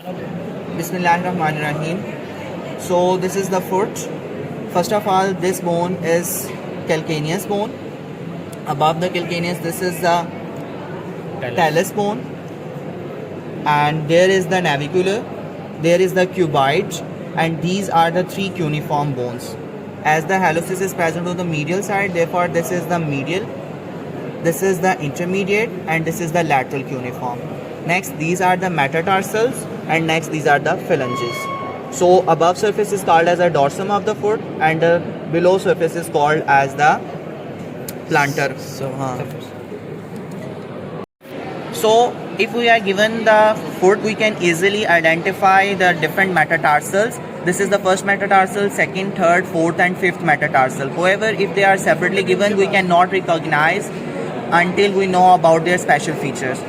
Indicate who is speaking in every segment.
Speaker 1: Bismillahirrahmanirrahim. So this is the foot. First of all, this bone is calcaneus bone. Above the calcaneus, this is the talus bone, and there is the navicular, there is the cuboid, and these are the three cuneiform bones. As the hallucis is present on the medial side, therefore this is the medial, this is the intermediate, and this is the lateral cuneiform. Next, these are the metatarsals, and next these are the phalanges. So above surface is called as the dorsum of the foot, and the below surface is called as the plantar. So if we are given the foot, we can easily identify the different metatarsals. This is the first metatarsal, second, third, fourth and fifth metatarsal. However, if they are separately given, we cannot recognize until we know about their special features.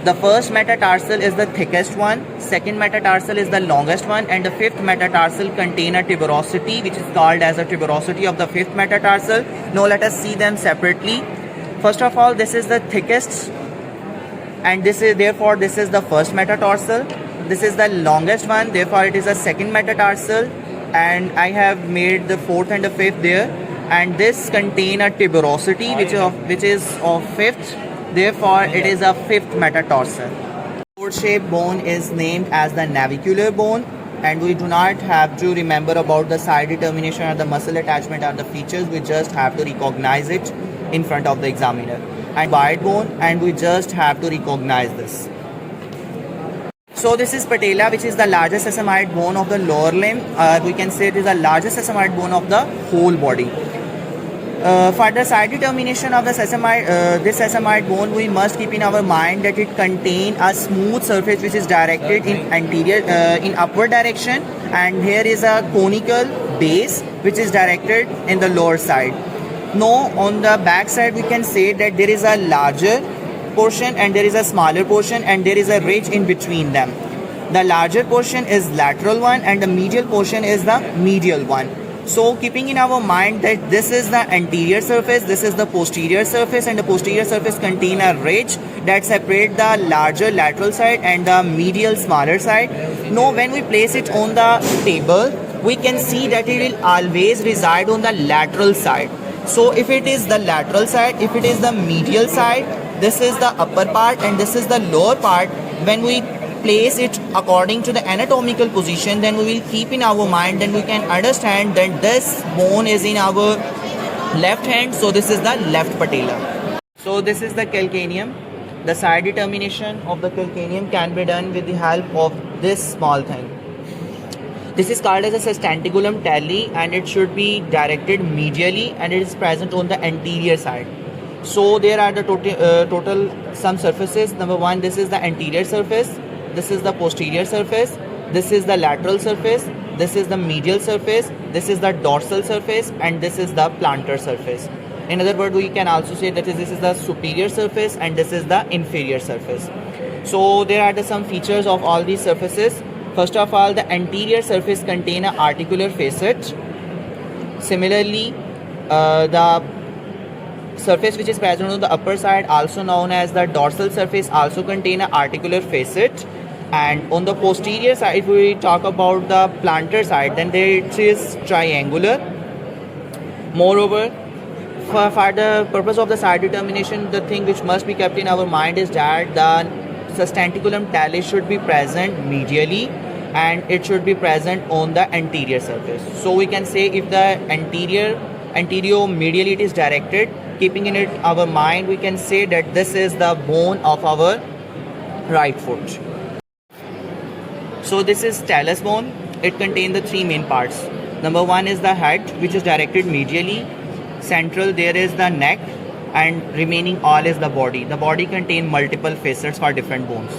Speaker 1: The first metatarsal is the thickest one, second metatarsal is the longest one, and the fifth metatarsal contain a tuberosity, which is called as a tuberosity of the fifth metatarsal. Now let us see them separately. First of all, this is the thickest, and this is the first metatarsal. This is the longest one, therefore it is a second metatarsal, and I have made the fourth and the fifth there, and this contain a tuberosity which is of fifth, therefore it is a fifth metatarsal. Foot shaped bone is named as the navicular bone, and we do not have to remember about the side determination or the muscle attachment or the features. We just have to recognize it in front of the examiner. And wide bone, and we just have to recognize this. So this is patella, which is the largest sesamoid bone of the lower limb. We can say it is the largest sesamoid bone of the whole body. For the side determination of the this sesamoid bone, we must keep in our mind that it contains a smooth surface which is directed in in upward direction, and here is a conical base which is directed in the lower side. Now on the back side, we can say that there is a larger portion and there is a smaller portion, and there is a ridge in between them. The larger portion is lateral one, and the medial portion is the medial one. So keeping in our mind that this is the anterior surface, this is the posterior surface, and the posterior surface contain a ridge that separate the larger lateral side and the medial smaller side. Now when we place it on the table, we can see that it will always reside on the lateral side. So if it is the lateral side, if it is the medial side, this is the upper part and this is the lower part. When we place it according to the anatomical position, then we will keep in our mind, then we can understand that this bone is in our left hand, so this is the left patella. So this is the calcaneum. The side determination of the calcaneum can be done with the help of this small thing. This is called as a sustentaculum tali, and it should be directed medially, and it is present on the anterior side. So there are the total some surfaces. Number one, this is the anterior surface, this is the posterior surface, this is the lateral surface, this is the medial surface, this is the dorsal surface, and this is the plantar surface. In other words, we can also say that this is the superior surface and this is the inferior surface. So there are some features of all these surfaces. First of all, the anterior surface contain an articular facet. Similarly, the surface which is present on the upper side, also known as the dorsal surface, also contain an articular facet. And on the posterior side, if we talk about the plantar side, then it is triangular. Moreover, for the purpose of the side determination, the thing which must be kept in our mind is that the sustentaculum tali should be present medially, and it should be present on the anterior surface. So we can say if the anterior medially it is directed, keeping in it our mind, we can say that this is the bone of our right foot. So this is talus bone. It contains the three main parts. Number one is the head, which is directed medially. Central there is the neck, and remaining all is the body. The body contains multiple facets for different bones.